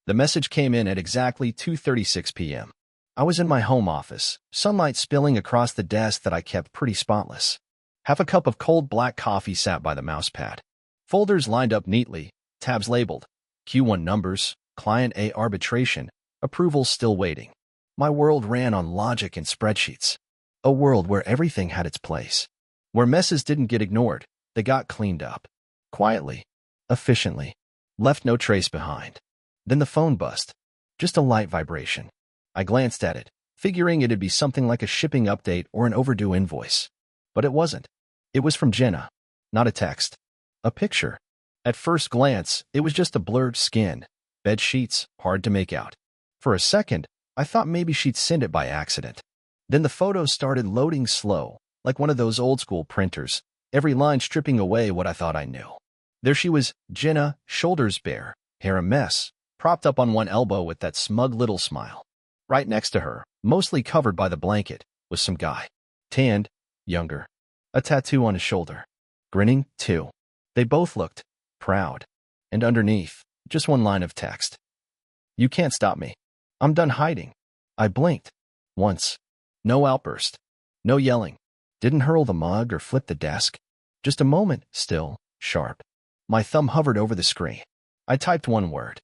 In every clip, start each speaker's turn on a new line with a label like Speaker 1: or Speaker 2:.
Speaker 1: The message came in at exactly 2:36 p.m. I was in my home office, sunlight spilling across the desk that I kept pretty spotless. Half a cup of cold black coffee sat by the mousepad. Folders lined up neatly, tabs labeled, Q1 numbers, Client A arbitration, approvals still waiting. My world ran on logic and spreadsheets. A world where everything had its place. Where messes didn't get ignored, they got cleaned up. Quietly. Efficiently. Left no trace behind. Then the phone buzzed. Just a light vibration. I glanced at it, figuring it'd be something like a shipping update or an overdue invoice. But it wasn't. It was from Jenna. Not a text. A picture. At first glance, it was just a blurred skin. Bed sheets, hard to make out. For a second, I thought maybe she'd sent it by accident. Then the photo started loading slow, like one of those old-school printers, every line stripping away what I thought I knew. There she was, Jenna, shoulders bare, hair a mess, propped up on one elbow with that smug little smile. Right next to her, mostly covered by the blanket, was some guy. Tanned, younger. A tattoo on his shoulder. Grinning, too. They both looked proud. And underneath, just one line of text. You can't stop me. I'm done hiding. I blinked. Once. No outburst. No yelling. Didn't hurl the mug or flip the desk. Just a moment, still, sharp. My thumb hovered over the screen. I typed one word.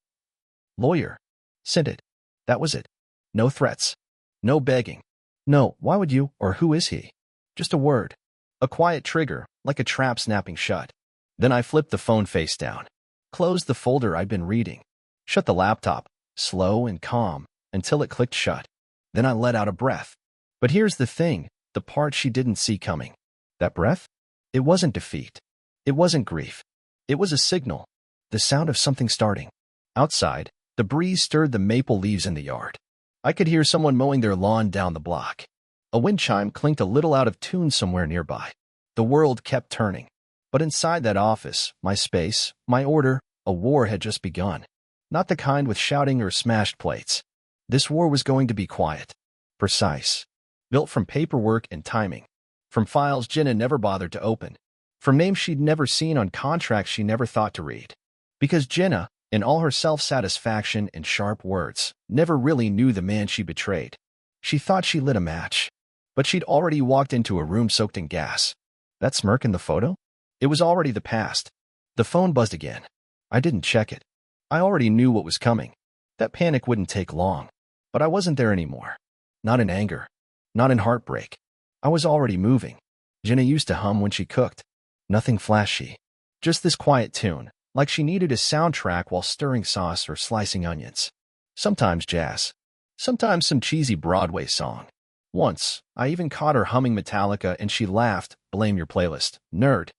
Speaker 1: Lawyer. Sent it. That was it. No threats. No begging. No, why would you, or who is he? Just a word. A quiet trigger, like a trap snapping shut. Then I flipped the phone face down. Closed the folder I'd been reading. Shut the laptop, slow and calm, until it clicked shut. Then I let out a breath. But here's the thing, the part she didn't see coming. That breath? It wasn't defeat. It wasn't grief. It was a signal. The sound of something starting. Outside, the breeze stirred the maple leaves in the yard. I could hear someone mowing their lawn down the block. A wind chime clinked a little out of tune somewhere nearby. The world kept turning. But inside that office, my space, my order, a war had just begun. Not the kind with shouting or smashed plates. This war was going to be quiet. Precise. Built from paperwork and timing. From files Jenna never bothered to open. From names she'd never seen on contracts she never thought to read. Because Jenna, in all her self-satisfaction and sharp words, never really knew the man she betrayed. She thought she lit a match. But she'd already walked into a room soaked in gas. That smirk in the photo? It was already the past. The phone buzzed again. I didn't check it. I already knew what was coming. That panic wouldn't take long. But I wasn't there anymore. Not in anger. Not in heartbreak. I was already moving. Jenna used to hum when she cooked. Nothing flashy. Just this quiet tune, like she needed a soundtrack while stirring sauce or slicing onions. Sometimes jazz. Sometimes some cheesy Broadway song. Once, I even caught her humming Metallica and she laughed, blame your playlist, nerd.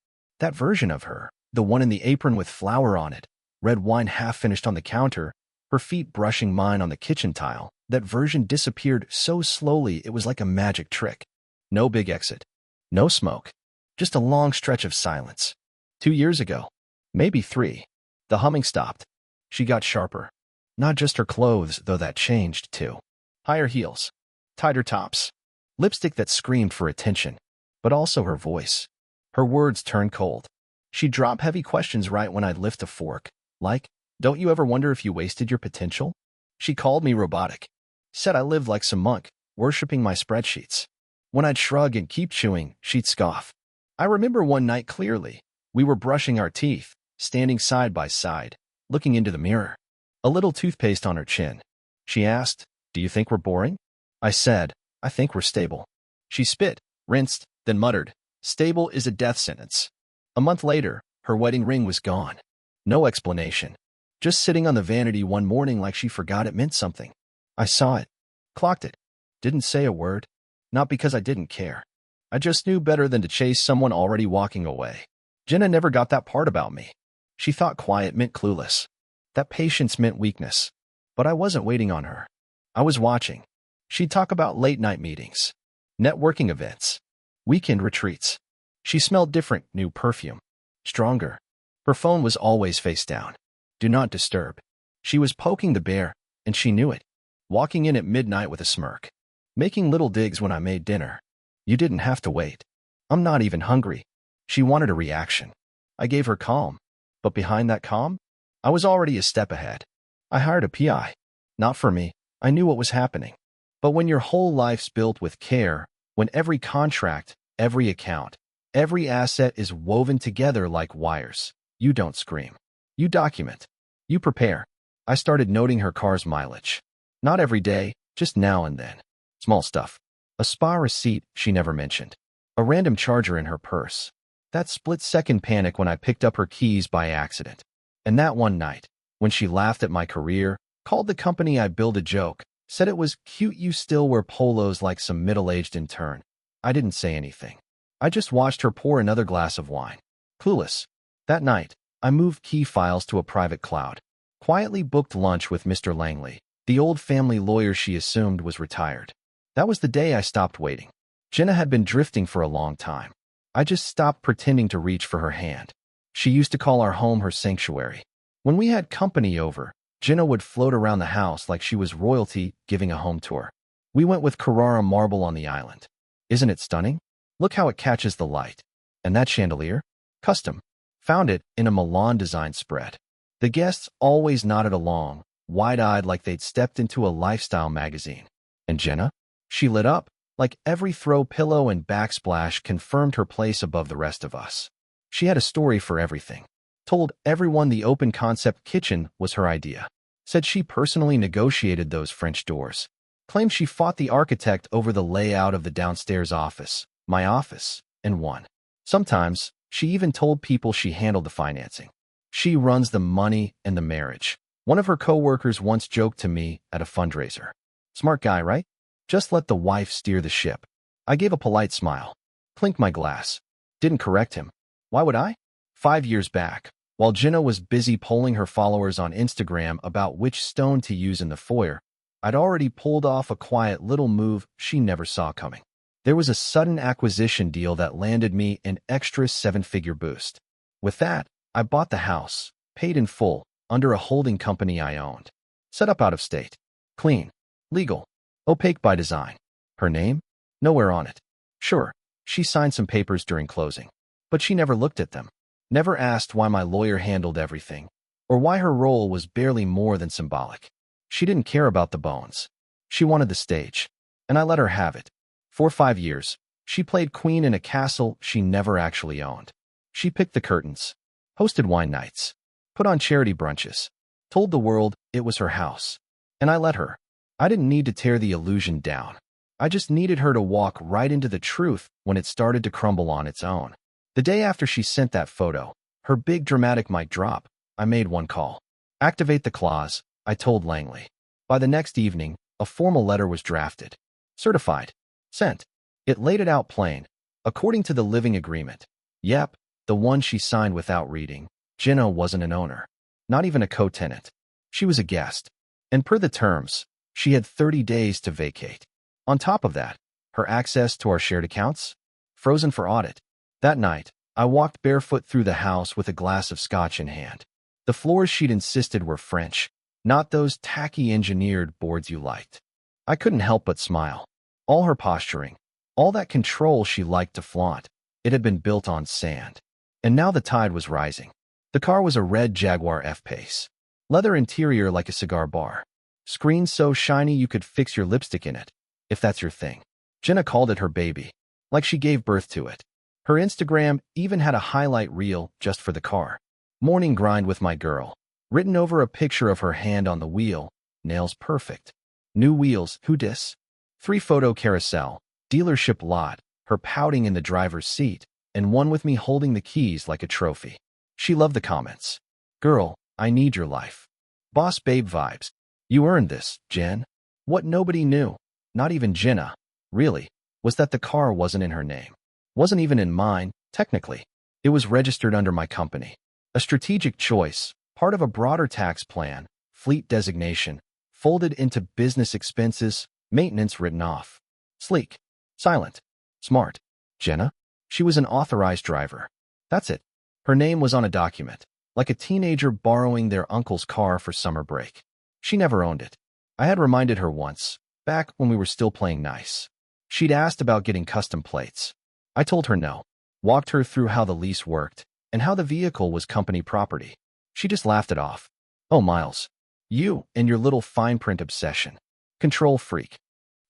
Speaker 1: That version of her, the one in the apron with flour on it, red wine half finished on the counter, her feet brushing mine on the kitchen tile, that version disappeared so slowly it was like a magic trick. No big exit. No smoke. Just a long stretch of silence. 2 years ago. Maybe 3. The humming stopped. She got sharper. Not just her clothes, though that changed too. Higher heels. Tighter tops. Lipstick that screamed for attention. But also her voice. Her words turned cold. She'd drop heavy questions right when I'd lift a fork. Like, don't you ever wonder if you wasted your potential? She called me robotic. Said I lived like some monk, worshipping my spreadsheets. When I'd shrug and keep chewing, she'd scoff. I remember one night clearly. We were brushing our teeth, standing side by side, looking into the mirror. A little toothpaste on her chin. She asked, do you think we're boring? I said, I think we're stable. She spit, rinsed, then muttered, stable is a death sentence. A month later, her wedding ring was gone. No explanation. Just sitting on the vanity one morning like she forgot it meant something. I saw it. Clocked it. Didn't say a word. Not because I didn't care. I just knew better than to chase someone already walking away. Jenna never got that part about me. She thought quiet meant clueless. That patience meant weakness. But I wasn't waiting on her. I was watching. She'd talk about late-night meetings, networking events, weekend retreats. She smelled different, new perfume. Stronger. Her phone was always face down. Do not disturb. She was poking the bear, and she knew it. Walking in at midnight with a smirk. Making little digs when I made dinner. You didn't have to wait. I'm not even hungry. She wanted a reaction. I gave her calm. But behind that calm, I was already a step ahead. I hired a PI. Not for me. I knew what was happening. But when your whole life's built with care, when every contract, every account, every asset is woven together like wires, you don't scream. You document. You prepare. I started noting her car's mileage. Not every day, just now and then. Small stuff. A spa receipt she never mentioned. A random charger in her purse. That split-second panic when I picked up her keys by accident. And that one night, when she laughed at my career, called the company I built a joke, said it was cute you still wear polos like some middle-aged intern. I didn't say anything. I just watched her pour another glass of wine. Clueless. That night, I moved key files to a private cloud. Quietly booked lunch with Mr. Langley, the old family lawyer she assumed was retired. That was the day I stopped waiting. Jenna had been drifting for a long time. I just stopped pretending to reach for her hand. She used to call our home her sanctuary. When we had company over, Jenna would float around the house like she was royalty giving a home tour. We went with Carrara marble on the island. Isn't it stunning? Look how it catches the light. And that chandelier? Custom. Found it in a Milan design spread. The guests always nodded along, wide-eyed like they'd stepped into a lifestyle magazine. And Jenna? She lit up, like every throw pillow and backsplash confirmed her place above the rest of us. She had a story for everything. Told everyone the open concept kitchen was her idea. Said she personally negotiated those French doors. Claimed she fought the architect over the layout of the downstairs office, my office, and won. Sometimes, she even told people she handled the financing. She runs the money and the marriage. One of her coworkers once joked to me at a fundraiser. Smart guy, right? Just let the wife steer the ship. I gave a polite smile. Clinked my glass. Didn't correct him. Why would I? 5 years back, while Jenna was busy polling her followers on Instagram about which stone to use in the foyer, I'd already pulled off a quiet little move she never saw coming. There was a sudden acquisition deal that landed me an extra 7-figure boost. With that, I bought the house, paid in full, under a holding company I owned. Set up out of state. Clean. Legal. Opaque by design. Her name? Nowhere on it. Sure, she signed some papers during closing, but she never looked at them. Never asked why my lawyer handled everything, or why her role was barely more than symbolic. She didn't care about the bones. She wanted the stage, and I let her have it. For 5 years, she played queen in a castle she never actually owned. She picked the curtains, hosted wine nights, put on charity brunches, told the world it was her house. And I let her. I didn't need to tear the illusion down. I just needed her to walk right into the truth when it started to crumble on its own. The day after she sent that photo, her big dramatic mic drop, I made one call. Activate the clause, I told Langley. By the next evening, a formal letter was drafted. Certified. Sent. It laid it out plain. According to the living agreement. Yep, the one she signed without reading. Jenna wasn't an owner. Not even a co-tenant. She was a guest. And per the terms, she had 30 days to vacate. On top of that, her access to our shared accounts? Frozen for audit. That night, I walked barefoot through the house with a glass of scotch in hand. The floors she'd insisted were French, not those tacky engineered boards you liked. I couldn't help but smile. All her posturing, all that control she liked to flaunt, it had been built on sand. And now the tide was rising. The car was a red Jaguar F-Pace. Leather interior like a cigar bar. Screen so shiny you could fix your lipstick in it, if that's your thing. Jenna called it her baby, like she gave birth to it. Her Instagram even had a highlight reel just for the car. Morning grind with my girl. Written over a picture of her hand on the wheel, nails perfect. New wheels, who dis? 3-photo carousel, dealership lot, her pouting in the driver's seat, and one with me holding the keys like a trophy. She loved the comments. Girl, I need your life. Boss babe vibes. You earned this, Jen. What nobody knew, not even Jenna, really, was that the car wasn't in her name. Wasn't even in mine, technically. It was registered under my company. A strategic choice, part of a broader tax plan, fleet designation, folded into business expenses, maintenance written off. Sleek. Silent. Smart. Jenna? She was an authorized driver. That's it. Her name was on a document, like a teenager borrowing their uncle's car for summer break. She never owned it. I had reminded her once, back when we were still playing nice. She'd asked about getting custom plates. I told her no. Walked her through how the lease worked and how the vehicle was company property. She just laughed it off. Oh, Miles. You and your little fine print obsession. Control freak.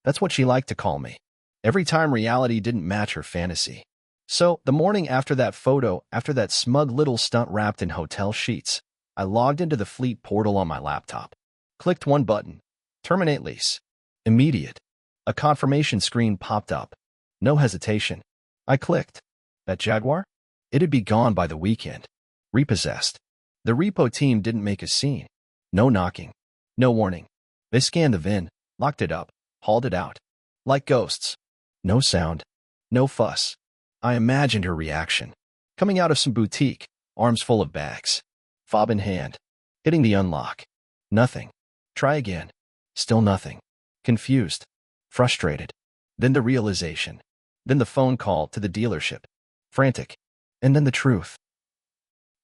Speaker 1: That's what she liked to call me. Every time reality didn't match her fantasy. So, the morning after that photo, after that smug little stunt wrapped in hotel sheets, I logged into the fleet portal on my laptop. Clicked one button. Terminate lease. Immediate. A confirmation screen popped up. No hesitation. I clicked. That Jaguar? It'd be gone by the weekend. Repossessed. The repo team didn't make a scene. No knocking. No warning. They scanned the VIN, locked it up, hauled it out. Like ghosts. No sound. No fuss. I imagined her reaction. Coming out of some boutique, arms full of bags. Fob in hand. Hitting the unlock. Nothing. Try again. Still nothing. Confused. Frustrated. Then the realization. Then the phone call to the dealership. Frantic. And then the truth.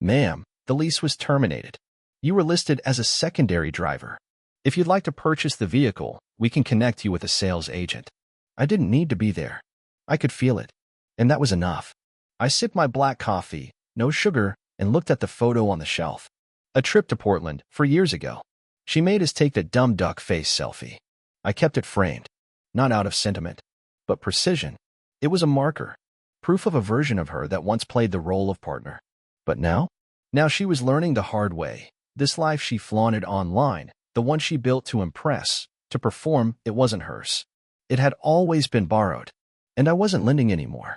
Speaker 1: Ma'am, the lease was terminated. You were listed as a secondary driver. If you'd like to purchase the vehicle, we can connect you with a sales agent. I didn't need to be there. I could feel it. And that was enough. I sipped my black coffee, no sugar, and looked at the photo on the shelf. A trip to Portland, for years ago. She made us take the dumb duck face selfie. I kept it framed. Not out of sentiment, but precision. It was a marker. Proof of a version of her that once played the role of partner. But now? Now she was learning the hard way. This life she flaunted online, the one she built to impress, to perform, it wasn't hers. It had always been borrowed. And I wasn't lending anymore.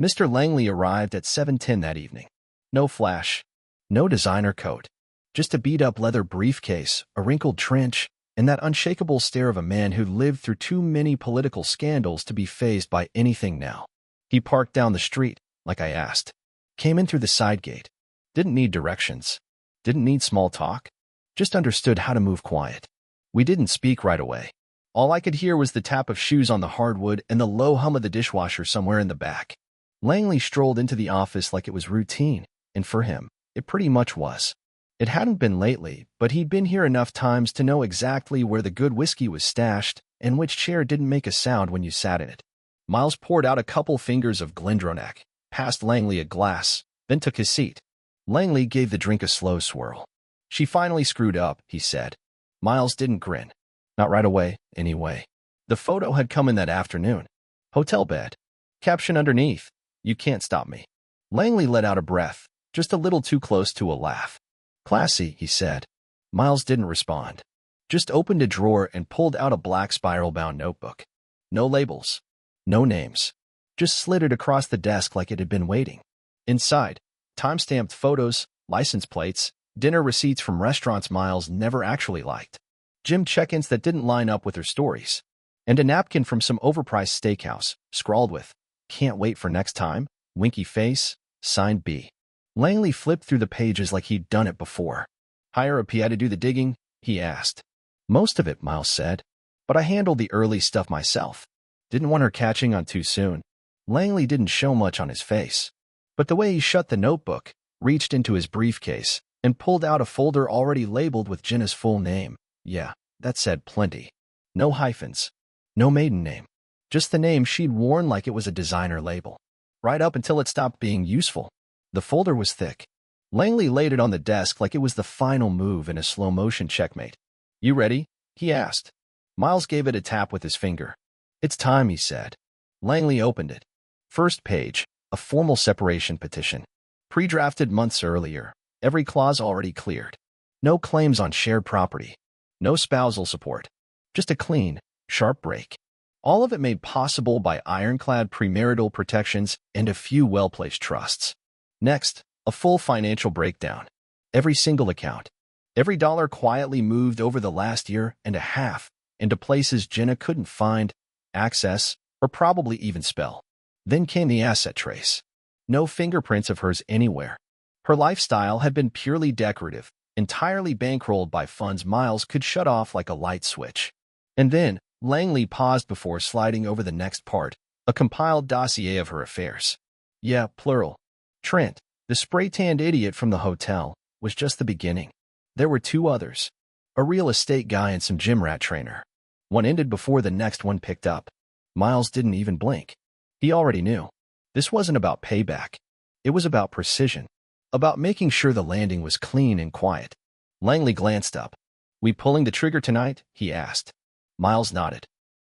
Speaker 1: Mr. Langley arrived at 7:10 that evening. No flash. No designer coat. Just a beat-up leather briefcase, a wrinkled trench, and that unshakable stare of a man who'd lived through too many political scandals to be fazed by anything now. He parked down the street, like I asked. Came in through the side gate. Didn't need directions. Didn't need small talk. Just understood how to move quiet. We didn't speak right away. All I could hear was the tap of shoes on the hardwood and the low hum of the dishwasher somewhere in the back. Langley strolled into the office like it was routine, and for him, it pretty much was. It hadn't been lately, but he'd been here enough times to know exactly where the good whiskey was stashed and which chair didn't make a sound when you sat in it. Miles poured out a couple fingers of Glendronach, passed Langley a glass, then took his seat. Langley gave the drink a slow swirl. She finally screwed up, he said. Miles didn't grin. Not right away, anyway. The photo had come in that afternoon. Hotel bed. Caption underneath, "You can't stop me." Langley let out a breath, just a little too close to a laugh. Classy, he said. Miles didn't respond. Just opened a drawer and pulled out a black spiral-bound notebook. No labels. No names. Just slid it across the desk like it had been waiting. Inside, time-stamped photos, license plates, dinner receipts from restaurants Miles never actually liked. Gym check-ins that didn't line up with her stories. And a napkin from some overpriced steakhouse, scrawled with, "Can't wait for next time, winky face, signed B." Langley flipped through the pages like he'd done it before. Hire a PI to do the digging? He asked. Most of it, Miles said. But I handled the early stuff myself. Didn't want her catching on too soon. Langley didn't show much on his face. But the way he shut the notebook, reached into his briefcase, and pulled out a folder already labeled with Jenna's full name. Yeah, that said plenty. No hyphens. No maiden name. Just the name she'd worn like it was a designer label. Right up until it stopped being useful. The folder was thick. Langley laid it on the desk like it was the final move in a slow-motion checkmate. You ready? He asked. Miles gave it a tap with his finger. It's time, he said. Langley opened it. First page, a formal separation petition. Pre-drafted months earlier, every clause already cleared. No claims on shared property. No spousal support. Just a clean, sharp break. All of it made possible by ironclad premarital protections and a few well-placed trusts. Next, a full financial breakdown. Every single account. Every dollar quietly moved over the last year and a half into places Jenna couldn't find, access, or probably even spell. Then came the asset trace. No fingerprints of hers anywhere. Her lifestyle had been purely decorative, entirely bankrolled by funds Miles could shut off like a light switch. And then, Langley paused before sliding over the next part, a compiled dossier of her affairs. Yeah, plural. Trent, the spray-tanned idiot from the hotel, was just the beginning. There were two others. A real estate guy and some gym rat trainer. One ended before the next one picked up. Miles didn't even blink. He already knew. This wasn't about payback. It was about precision. About making sure the landing was clean and quiet. Langley glanced up. We pulling the trigger tonight? He asked. Miles nodded.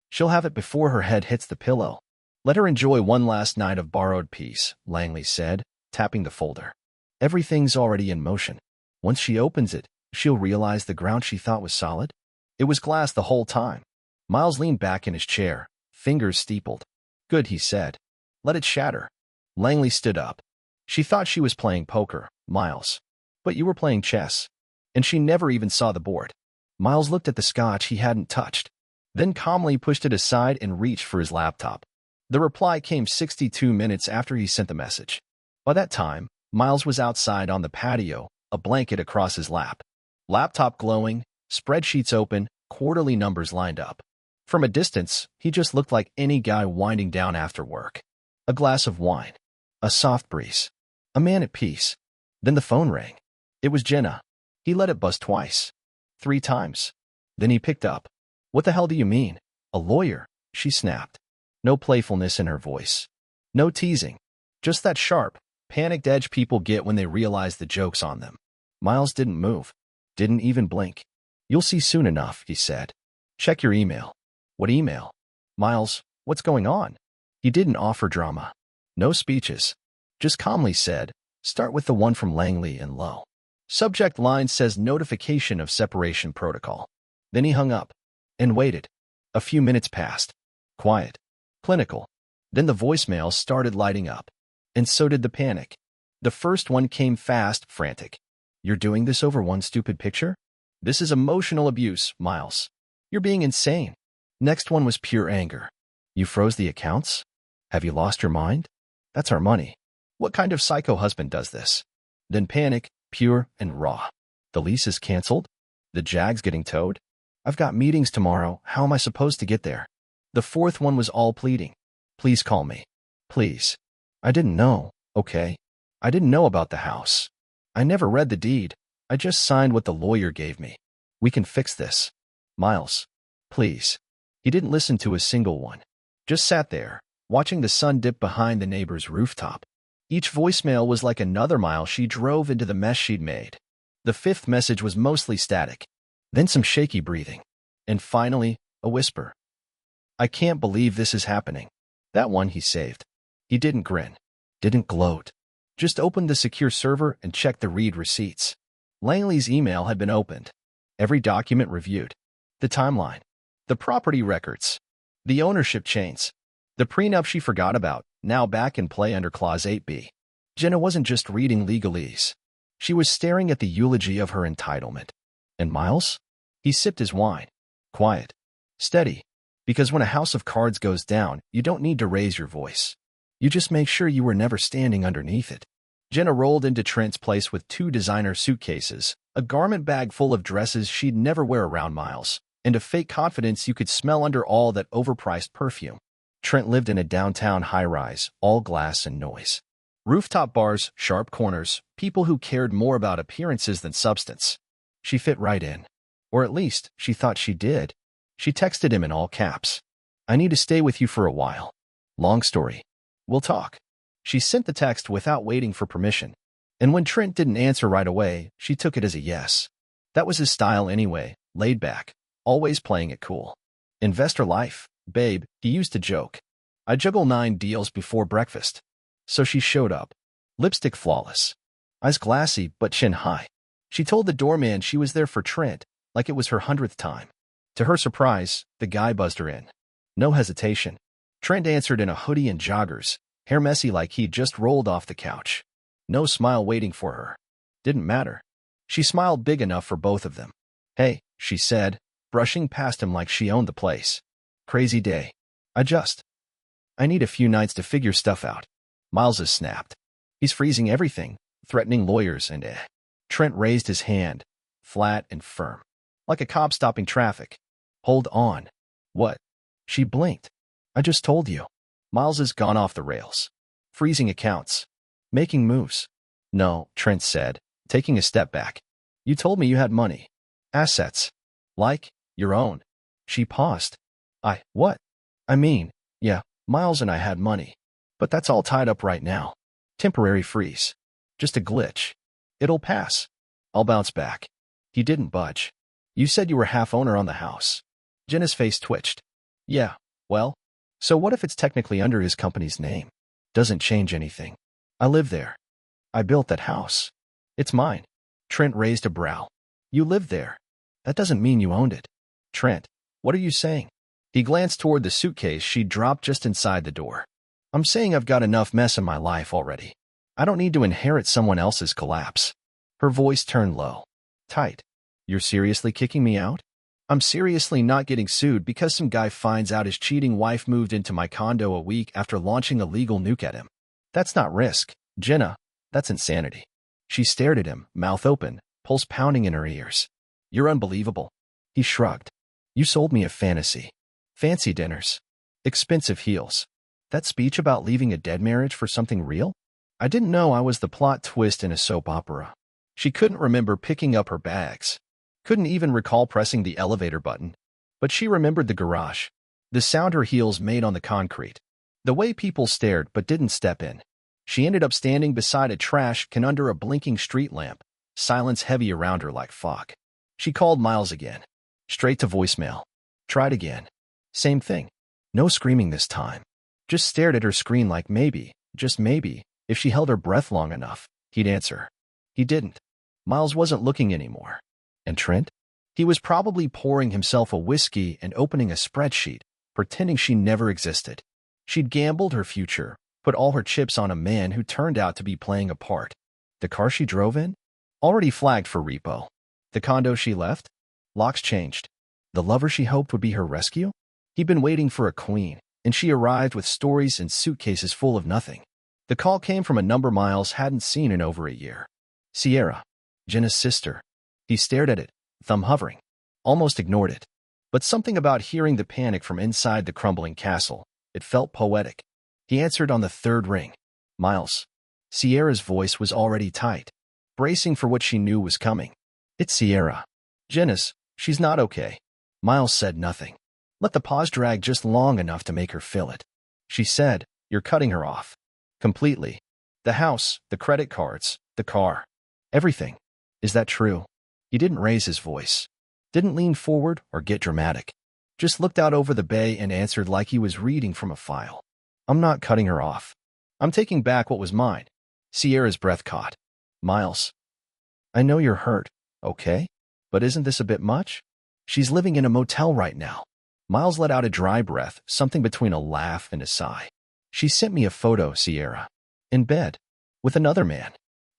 Speaker 1: She'll have it before her head hits the pillow. Let her enjoy one last night of borrowed peace, Langley said, tapping the folder. Everything's already in motion. Once she opens it, she'll realize the ground she thought was solid. It was glass the whole time. Miles leaned back in his chair, fingers steepled. Good, he said. Let it shatter. Langley stood up. She thought she was playing poker, Miles. But you were playing chess. And she never even saw the board. Miles looked at the scotch he hadn't touched, then calmly pushed it aside and reached for his laptop. The reply came 62 minutes after he sent the message. By that time, Miles was outside on the patio, a blanket across his lap. Laptop glowing, spreadsheets open, quarterly numbers lined up. From a distance, he just looked like any guy winding down after work. A glass of wine. A soft breeze. A man at peace. Then the phone rang. It was Jenna. He let it buzz twice. 3 times. Then he picked up. What the hell do you mean? A lawyer? She snapped. No playfulness in her voice. No teasing. Just that sharp, panicked edge people get when they realize the joke's on them. Miles didn't move. Didn't even blink. You'll see soon enough, he said. Check your email. What email? Miles, what's going on? He didn't offer drama. No speeches. Just calmly said, start with the one from Langley and Lowe. Subject line says notification of separation protocol. Then he hung up and waited. A few minutes passed. Quiet. Clinical. Then the voicemail started lighting up. And so did the panic. The first one came fast, frantic. You're doing this over one stupid picture? This is emotional abuse, Miles. You're being insane. Next one was pure anger. You froze the accounts? Have you lost your mind? That's our money. What kind of psycho husband does this? Then panic, pure and raw. The lease is canceled? The Jag's getting towed? I've got meetings tomorrow. How am I supposed to get there? The fourth one was all pleading. Please call me. Please. I didn't know, okay? I didn't know about the house. I never read the deed. I just signed what the lawyer gave me. We can fix this. Miles. Please. He didn't listen to a single one. Just sat there, watching the sun dip behind the neighbor's rooftop. Each voicemail was like another mile she drove into the mess she'd made. The fifth message was mostly static, then some shaky breathing, and finally, a whisper. I can't believe this is happening. That one he saved. He didn't grin, didn't gloat, just opened the secure server and checked the read receipts. Langley's email had been opened, every document reviewed, the timeline, the property records, the ownership chains, the prenup she forgot about, now back in play under Clause 8b. Jenna wasn't just reading legalese. She was staring at the eulogy of her entitlement. And Miles? He sipped his wine. Quiet. Steady. Because when a house of cards goes down, you don't need to raise your voice. You just make sure you were never standing underneath it. Jenna rolled into Trent's place with 2 designer suitcases, a garment bag full of dresses she'd never wear around Miles, and a fake confidence you could smell under all that overpriced perfume. Trent lived in a downtown high-rise, all glass and noise. Rooftop bars, sharp corners, people who cared more about appearances than substance. She fit right in. Or at least, she thought she did. She texted him in all caps. I need to stay with you for a while. Long story. We'll talk. She sent the text without waiting for permission. And when Trent didn't answer right away, she took it as a yes. That was his style anyway, laid back, always playing it cool. Investor life, babe, he used to joke. I juggle 9 deals before breakfast. So she showed up. Lipstick flawless. Eyes glassy but chin high. She told the doorman she was there for Trent, like it was her 100th time. To her surprise, the guy buzzed her in. No hesitation. Trent answered in a hoodie and joggers, hair messy like he'd just rolled off the couch. No smile waiting for her. Didn't matter. She smiled big enough for both of them. Hey, she said, brushing past him like she owned the place. Crazy day. I need a few nights to figure stuff out. Miles has snapped. He's freezing everything, threatening lawyers and Trent raised his hand, flat and firm, like a cop stopping traffic. Hold on. What? She blinked. I just told you. Miles has gone off the rails. Freezing accounts. Making moves. No, Trent said, taking a step back. You told me you had money. Assets. Like, your own. She paused. What? I mean, yeah, Miles and I had money. But that's all tied up right now. Temporary freeze. Just a glitch. It'll pass. I'll bounce back. He didn't budge. You said you were half owner on the house. Jenna's face twitched. Yeah, well, so what if it's technically under his company's name? Doesn't change anything. I live there. I built that house. It's mine. Trent raised a brow. You lived there. That doesn't mean you owned it. Trent, what are you saying? He glanced toward the suitcase she'd dropped just inside the door. I'm saying I've got enough mess in my life already. I don't need to inherit someone else's collapse. Her voice turned low. Tight. You're seriously kicking me out? I'm seriously not getting sued because some guy finds out his cheating wife moved into my condo a week after launching a legal nuke at him. That's not risk, Jenna. That's insanity. She stared at him, mouth open, pulse pounding in her ears. You're unbelievable. He shrugged. You sold me a fantasy. Fancy dinners. Expensive heels. That speech about leaving a dead marriage for something real? I didn't know I was the plot twist in a soap opera. She couldn't remember picking up her bags. Couldn't even recall pressing the elevator button. But she remembered the garage. The sound her heels made on the concrete. The way people stared but didn't step in. She ended up standing beside a trash can under a blinking street lamp, silence heavy around her like fog. She called Miles again. Straight to voicemail. Tried again. Same thing. No screaming this time. Just stared at her screen like maybe, just maybe, if she held her breath long enough, he'd answer. He didn't. Miles wasn't looking anymore. And Trent? He was probably pouring himself a whiskey and opening a spreadsheet, pretending she never existed. She'd gambled her future, put all her chips on a man who turned out to be playing a part. The car she drove in? Already flagged for repo. The condo she left? Locks changed. The lover she hoped would be her rescue? He'd been waiting for a queen, and she arrived with stories and suitcases full of nothing. The call came from a number Miles hadn't seen in over a year. Sierra. Jenna's sister. He stared at it, thumb hovering. Almost ignored it. But something about hearing the panic from inside the crumbling castle, it felt poetic. He answered on the third ring. Miles. Sierra's voice was already tight, bracing for what she knew was coming. It's Sierra. Jenna's. She's not okay. Miles said nothing. Let the pause drag just long enough to make her feel it. She said, You're cutting her off. Completely. The house, the credit cards, the car. Everything. Is that true? He didn't raise his voice. Didn't lean forward or get dramatic. Just looked out over the bay and answered like he was reading from a file. I'm not cutting her off. I'm taking back what was mine. Sierra's breath caught. Miles. I know you're hurt, okay? But isn't this a bit much? She's living in a motel right now. Miles let out a dry breath, something between a laugh and a sigh. She sent me a photo, Sierra. In bed. With another man.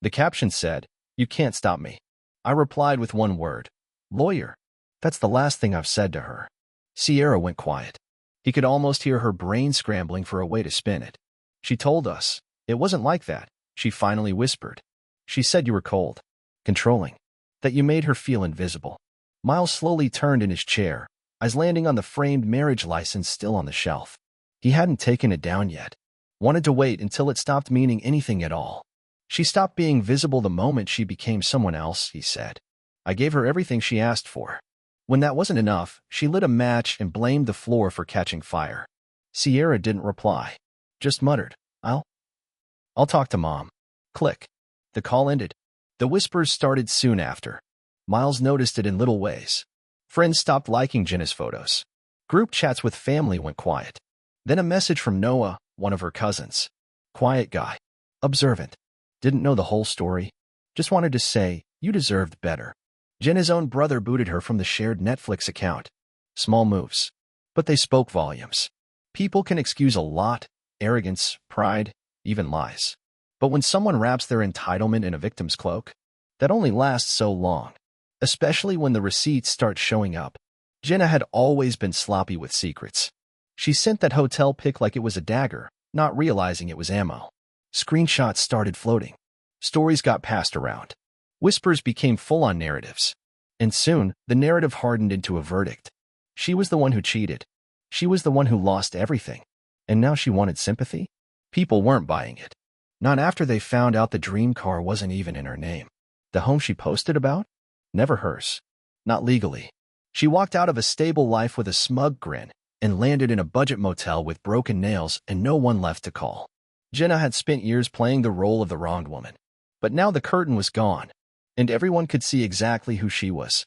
Speaker 1: The caption said, You can't stop me. I replied with one word. Lawyer. That's the last thing I've said to her. Sierra went quiet. He could almost hear her brain scrambling for a way to spin it. She told us. It wasn't like that, she finally whispered. She said you were cold. Controlling. That you made her feel invisible. Miles slowly turned in his chair, eyes landing on the framed marriage license still on the shelf. He hadn't taken it down yet. Wanted to wait until it stopped meaning anything at all. She stopped being visible the moment she became someone else, he said. I gave her everything she asked for. When that wasn't enough, she lit a match and blamed the floor for catching fire. Sierra didn't reply. Just muttered, I'll talk to Mom. Click. The call ended. The whispers started soon after. Miles noticed it in little ways. Friends stopped liking Jenna's photos. Group chats with family went quiet. Then a message from Noah, one of her cousins. Quiet guy. Observant. Didn't know the whole story. Just wanted to say, you deserved better. Jenna's own brother booted her from the shared Netflix account. Small moves. But they spoke volumes. People can excuse a lot, arrogance, pride, even lies. But when someone wraps their entitlement in a victim's cloak, that only lasts so long. Especially when the receipts start showing up. Jenna had always been sloppy with secrets. She sent that hotel pic like it was a dagger, not realizing it was ammo. Screenshots started floating. Stories got passed around. Whispers became full-on narratives. And soon, the narrative hardened into a verdict. She was the one who cheated. She was the one who lost everything. And now she wanted sympathy? People weren't buying it. Not after they found out the dream car wasn't even in her name. The home she posted about? Never hers. Not legally. She walked out of a stable life with a smug grin and landed in a budget motel with broken nails and no one left to call. Jenna had spent years playing the role of the wronged woman. But now the curtain was gone, and everyone could see exactly who she was.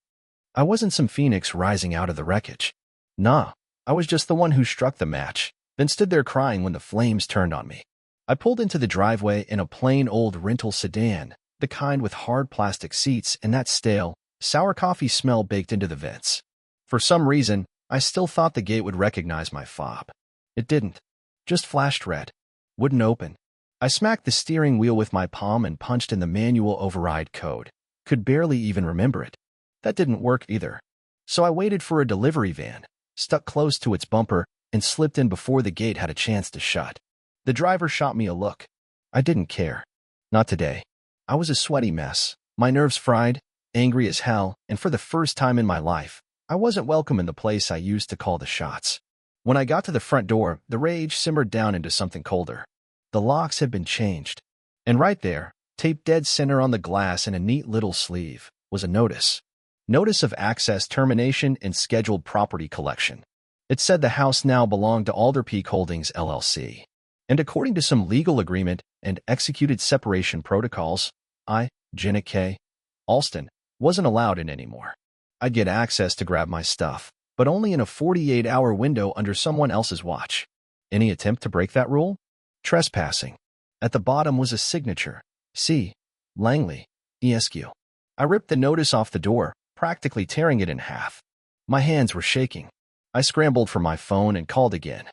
Speaker 1: I wasn't some phoenix rising out of the wreckage. Nah, I was just the one who struck the match, then stood there crying when the flames turned on me. I pulled into the driveway in a plain old rental sedan, the kind with hard plastic seats and that stale, sour coffee smell baked into the vents. For some reason, I still thought the gate would recognize my fob. It didn't. Just flashed red. Wouldn't open. I smacked the steering wheel with my palm and punched in the manual override code. Could barely even remember it. That didn't work either. So I waited for a delivery van, stuck close to its bumper, and slipped in before the gate had a chance to shut. The driver shot me a look. I didn't care. Not today. I was a sweaty mess, my nerves fried, angry as hell, and for the first time in my life, I wasn't welcome in the place I used to call the shots. When I got to the front door, the rage simmered down into something colder. The locks had been changed. And right there, taped dead center on the glass in a neat little sleeve, was a notice. Notice of access termination and scheduled property collection. It said the house now belonged to Alderpeak Holdings, LLC. And according to some legal agreement and executed separation protocols, I, Jenna K. Alston, wasn't allowed in anymore. I'd get access to grab my stuff, but only in a 48-hour window under someone else's watch. Any attempt to break that rule? Trespassing. At the bottom was a signature. C. Langley, ESQ. I ripped the notice off the door, practically tearing it in half. My hands were shaking. I scrambled for my phone and called again.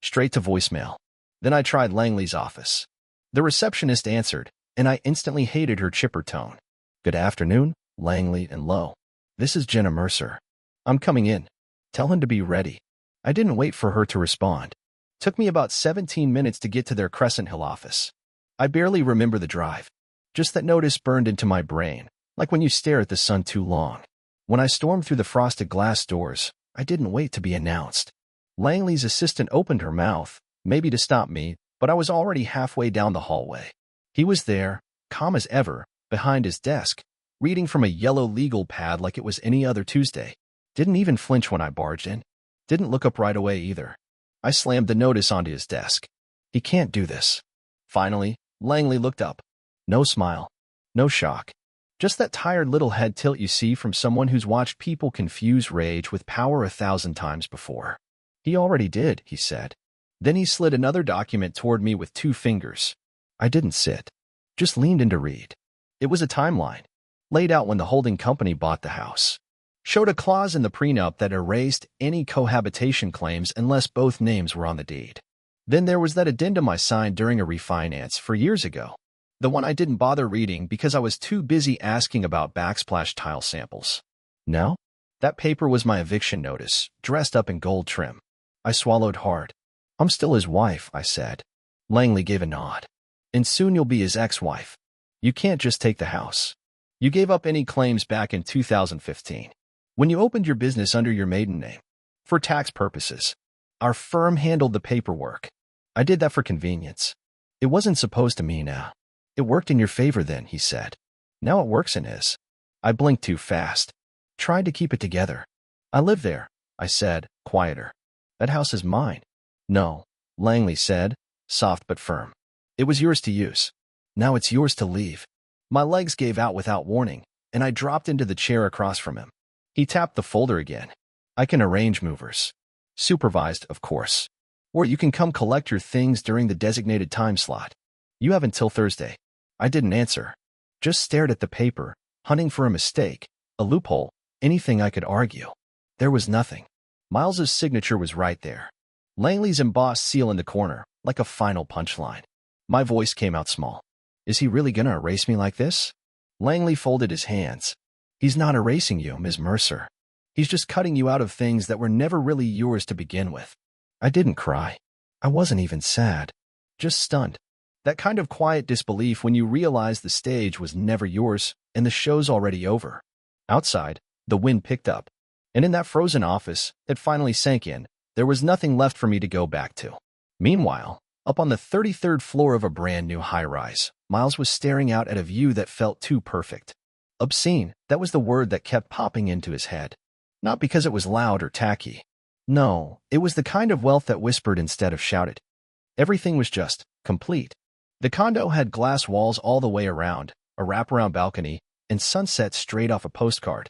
Speaker 1: Straight to voicemail. Then I tried Langley's office. The receptionist answered, and I instantly hated her chipper tone. Good afternoon, Langley and Lowe. This is Jenna Mercer. I'm coming in. Tell him to be ready. I didn't wait for her to respond. Took me about 17 minutes to get to their Crescent Hill office. I barely remember the drive. Just that notice burned into my brain, like when you stare at the sun too long. When I stormed through the frosted glass doors, I didn't wait to be announced. Langley's assistant opened her mouth, maybe to stop me, but I was already halfway down the hallway. He was there, calm as ever, behind his desk, reading from a yellow legal pad like it was any other Tuesday. Didn't even flinch when I barged in. Didn't look up right away either. I slammed the notice onto his desk. He can't do this. Finally, Langley looked up. No smile. No shock. Just that tired little head tilt you see from someone who's watched people confuse rage with power 1,000 times before. He already did, he said. Then he slid another document toward me with 2 fingers. I didn't sit. Just leaned in to read. It was a timeline. Laid out when the holding company bought the house. Showed a clause in the prenup that erased any cohabitation claims unless both names were on the deed. Then there was that addendum I signed during a refinance for years ago. The one I didn't bother reading because I was too busy asking about backsplash tile samples. No? That paper was my eviction notice, dressed up in gold trim. I swallowed hard. I'm still his wife, I said. Langley gave a nod. And soon you'll be his ex-wife. You can't just take the house. You gave up any claims back in 2015. When you opened your business under your maiden name. For tax purposes. Our firm handled the paperwork. I did that for convenience. It wasn't supposed to mean it worked in your favor then, he said. Now it works in his. I blinked too fast. Tried to keep it together. I live there, I said, quieter. That house is mine. No, Langley said, soft but firm. It was yours to use. Now it's yours to leave. My legs gave out without warning, and I dropped into the chair across from him. He tapped the folder again. I can arrange movers. Supervised, of course. Or you can come collect your things during the designated time slot. You have until Thursday. I didn't answer. Just stared at the paper, hunting for a mistake, a loophole, anything I could argue. There was nothing. Miles's signature was right there. Langley's embossed seal in the corner, like a final punchline. My voice came out small. Is he really gonna erase me like this? Langley folded his hands. He's not erasing you, Ms. Mercer. He's just cutting you out of things that were never really yours to begin with. I didn't cry. I wasn't even sad. Just stunned. That kind of quiet disbelief when you realize the stage was never yours and the show's already over. Outside, the wind picked up. And in that frozen office, it finally sank in. There was nothing left for me to go back to. Meanwhile, up on the 33rd floor of a brand new high-rise, Miles was staring out at a view that felt too perfect. Obscene, that was the word that kept popping into his head. Not because it was loud or tacky. No, it was the kind of wealth that whispered instead of shouted. Everything was just complete. The condo had glass walls all the way around, a wraparound balcony, and sunset straight off a postcard.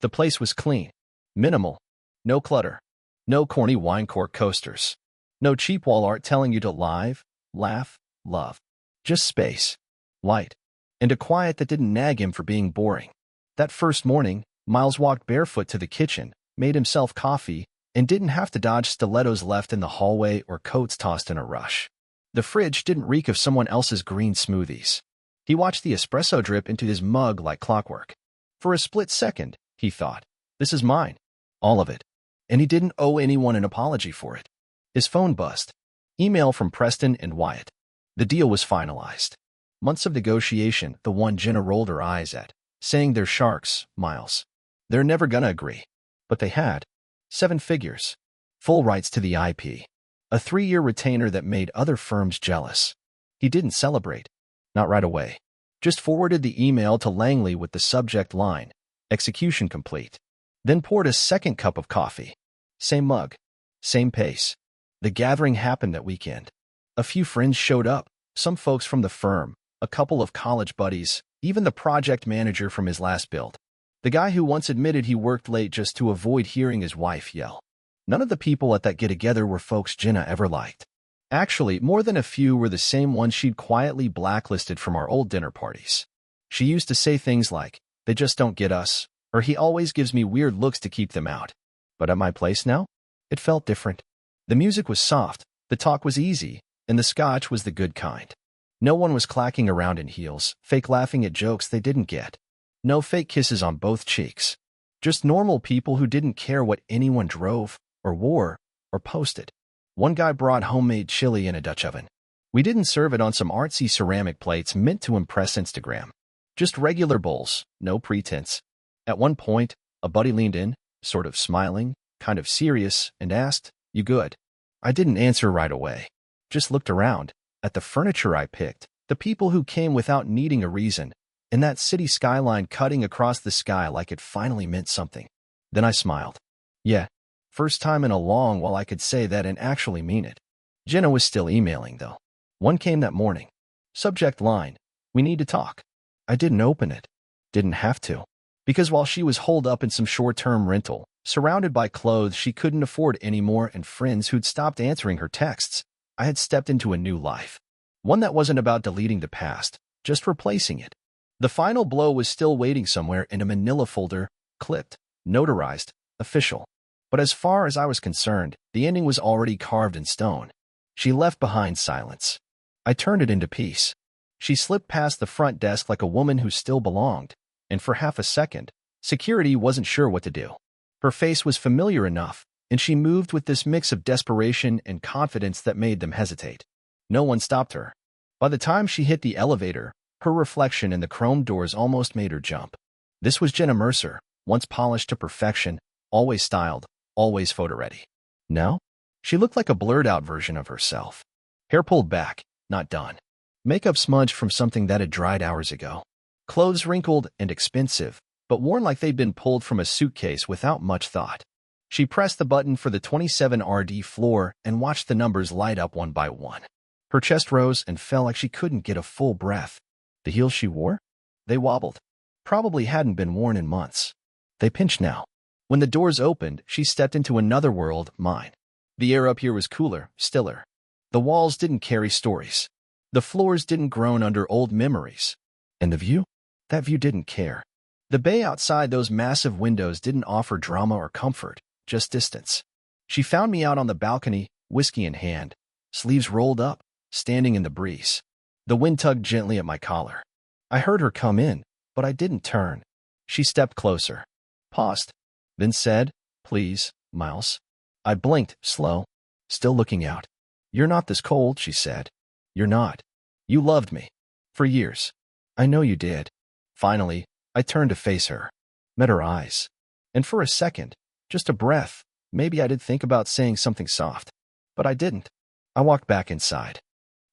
Speaker 1: The place was clean, minimal, no clutter, no corny wine cork coasters, no cheap wall art telling you to live, laugh, love. Just space, light, and a quiet that didn't nag him for being boring. That first morning, Miles walked barefoot to the kitchen, made himself coffee, and didn't have to dodge stilettos left in the hallway or coats tossed in a rush. The fridge didn't reek of someone else's green smoothies. He watched the espresso drip into his mug like clockwork. For a split second, he thought, this is mine. All of it. And he didn't owe anyone an apology for it. His phone buzzed. Email from Preston and Wyatt. The deal was finalized. Months of negotiation, the one Jenna rolled her eyes at, saying they're sharks, Miles. They're never gonna agree. But they had. 7 figures. Full rights to the IP. A 3-year retainer that made other firms jealous. He didn't celebrate. Not right away. Just forwarded the email to Langley with the subject line, execution complete. Then poured a second cup of coffee. Same mug. Same pace. The gathering happened that weekend. A few friends showed up, some folks from the firm, a couple of college buddies, even the project manager from his last build. The guy who once admitted he worked late just to avoid hearing his wife yell. None of the people at that get-together were folks Jenna ever liked. Actually, more than a few were the same ones she'd quietly blacklisted from our old dinner parties. She used to say things like, they just don't get us, or he always gives me weird looks to keep them out. But at my place now, it felt different. The music was soft, the talk was easy, and the scotch was the good kind. No one was clacking around in heels, fake laughing at jokes they didn't get. No fake kisses on both cheeks. Just normal people who didn't care what anyone drove, or wore, or posted. One guy brought homemade chili in a Dutch oven. We didn't serve it on some artsy ceramic plates meant to impress Instagram. Just regular bowls, no pretense. At one point, a buddy leaned in, sort of smiling, kind of serious, and asked, "You good?" I didn't answer right away. Just looked around, at the furniture I picked, the people who came without needing a reason, and that city skyline cutting across the sky like it finally meant something. Then I smiled. Yeah, first time in a long while I could say that and actually mean it. Jenna was still emailing, though. One came that morning. Subject line, we need to talk. I didn't open it. Didn't have to. Because while she was holed up in some short-term rental, surrounded by clothes she couldn't afford anymore and friends who'd stopped answering her texts, I had stepped into a new life. One that wasn't about deleting the past, just replacing it. The final blow was still waiting somewhere in a manila folder, clipped, notarized, official. But as far as I was concerned, the ending was already carved in stone. She left behind silence. I turned it into peace. She slipped past the front desk like a woman who still belonged, and for half a second, security wasn't sure what to do. Her face was familiar enough, and she moved with this mix of desperation and confidence that made them hesitate. No one stopped her. By the time she hit the elevator, her reflection in the chrome doors almost made her jump. This was Jenna Mercer, once polished to perfection, always styled, always photo-ready. Now, she looked like a blurred-out version of herself. Hair pulled back, not done. Makeup smudged from something that had dried hours ago. Clothes wrinkled and expensive, but worn like they'd been pulled from a suitcase without much thought. She pressed the button for the 27RD floor and watched the numbers light up one by one. Her chest rose and fell like she couldn't get a full breath. The heels she wore? They wobbled. Probably hadn't been worn in months. They pinched now. When the doors opened, she stepped into another world, mine. The air up here was cooler, stiller. The walls didn't carry stories. The floors didn't groan under old memories. And the view? That view didn't care. The bay outside those massive windows didn't offer drama or comfort, just distance. She found me out on the balcony, whiskey in hand, sleeves rolled up, standing in the breeze. The wind tugged gently at my collar. I heard her come in, but I didn't turn. She stepped closer, paused, then said, "Please, Miles." I blinked, slow, still looking out. "You're not this cold," she said. "You're not. You loved me. For years. I know you did." Finally, I turned to face her. Met her eyes. And for a second, just a breath, maybe I did think about saying something soft. But I didn't. I walked back inside.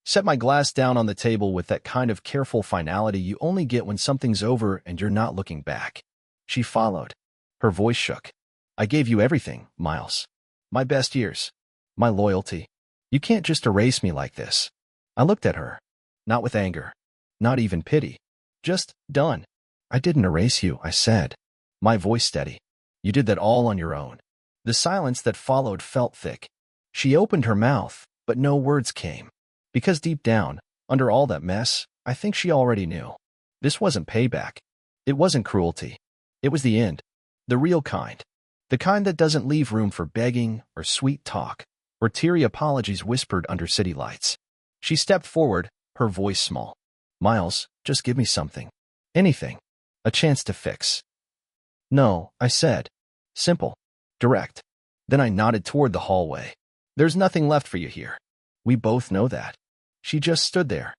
Speaker 1: Set my glass down on the table with that kind of careful finality you only get when something's over and you're not looking back. She followed. Her voice shook. "I gave you everything, Miles. My best years. My loyalty. You can't just erase me like this." I looked at her. Not with anger. Not even pity. Just, done. "I didn't erase you," I said. My voice steady. You did that all on your own. The silence that followed felt thick. She opened her mouth, but no words came. Because deep down, under all that mess, I think she already knew. This wasn't payback. It wasn't cruelty. It was the end. The real kind. The kind that doesn't leave room for begging or sweet talk or teary apologies whispered under city lights. She stepped forward, her voice small. Miles, just give me something. Anything. A chance to fix. No, I said. Simple. Direct. Then I nodded toward the hallway. There's nothing left for you here. We both know that. She just stood there.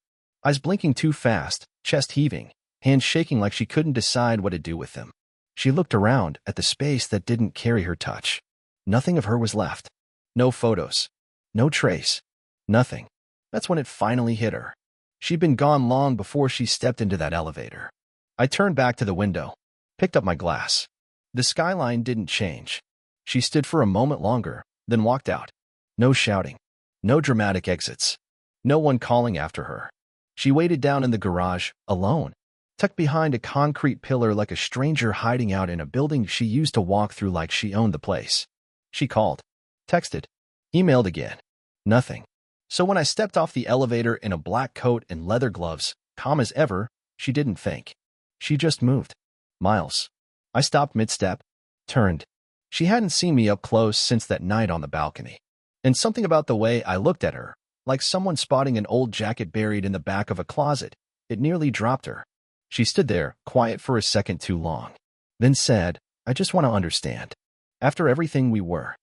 Speaker 1: Eyes blinking too fast, chest heaving, hands shaking like she couldn't decide what to do with them. She looked around at the space that didn't carry her touch. Nothing of her was left. No photos. No trace. Nothing. That's when it finally hit her. She'd been gone long before she stepped into that elevator. I turned back to the window, picked up my glass. The skyline didn't change. She stood for a moment longer, then walked out. No shouting. No dramatic exits. No one calling after her. She waited down in the garage, alone, tucked behind a concrete pillar like a stranger hiding out in a building she used to walk through like she owned the place. She called, texted, emailed again. Nothing. So when I stepped off the elevator in a black coat and leather gloves, calm as ever, she didn't think. She just moved. Miles. I stopped mid-step, turned. She hadn't seen me up close since that night on the balcony. And something about the way I looked at her, like someone spotting an old jacket buried in the back of a closet, it nearly dropped her. She stood there, quiet for a second too long. Then said, I just want to understand. After everything we were,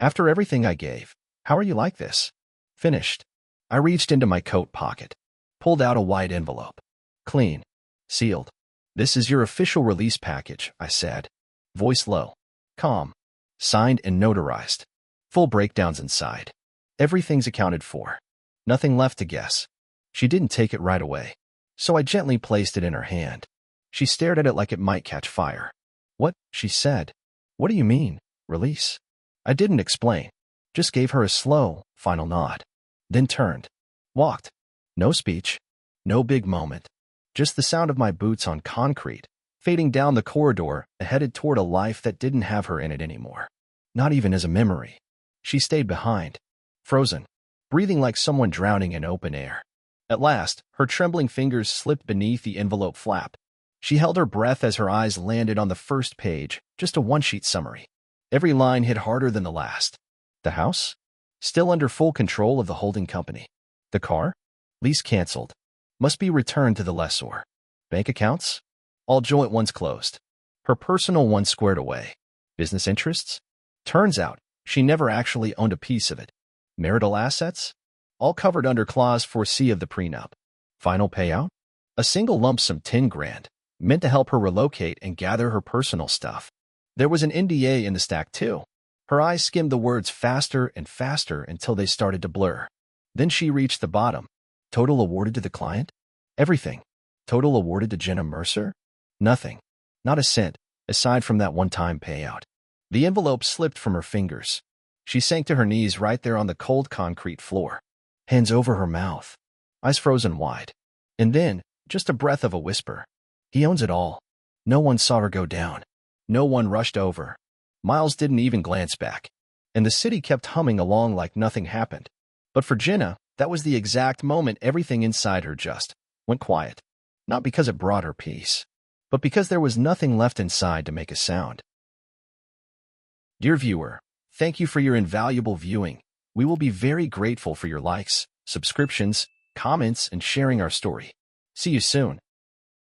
Speaker 1: after everything I gave, how are you like this? Finished. I reached into my coat pocket, pulled out a white envelope. Clean. Sealed. This is your official release package, I said. Voice low. Calm. Signed and notarized. Full breakdowns inside. Everything's accounted for. Nothing left to guess. She didn't take it right away, so I gently placed it in her hand. She stared at it like it might catch fire. What? She said. What do you mean, release? I didn't explain. Just gave her a slow, final nod. Then turned. Walked. No speech. No big moment. Just the sound of my boots on concrete, fading down the corridor, headed toward a life that didn't have her in it anymore. Not even as a memory. She stayed behind. Frozen. Breathing like someone drowning in open air. At last, her trembling fingers slipped beneath the envelope flap. She held her breath as her eyes landed on the first page, just a one-sheet summary. Every line hit harder than the last. The house? Still under full control of the holding company. The car? Lease canceled. Must be returned to the lessor. Bank accounts? All joint ones closed. Her personal ones squared away. Business interests? Turns out, she never actually owned a piece of it. Marital assets? All covered under Clause 4C of the prenup. Final payout? A single lump sum 10 grand, meant to help her relocate and gather her personal stuff. There was an NDA in the stack too. Her eyes skimmed the words faster and faster until they started to blur. Then she reached the bottom. Total awarded to the client? Everything. Total awarded to Jenna Mercer? Nothing. Not a cent, aside from that one-time payout. The envelope slipped from her fingers. She sank to her knees right there on the cold concrete floor. Hands over her mouth. Eyes frozen wide. And then, just a breath of a whisper. He owns it all. No one saw her go down. No one rushed over. Miles didn't even glance back. And the city kept humming along like nothing happened. But for Jenna, that was the exact moment everything inside her just went quiet. Not because it brought her peace, but because there was nothing left inside to make a sound. Dear viewer, thank you for your invaluable viewing. We will be very grateful for your likes, subscriptions, comments, and sharing our story. See you soon.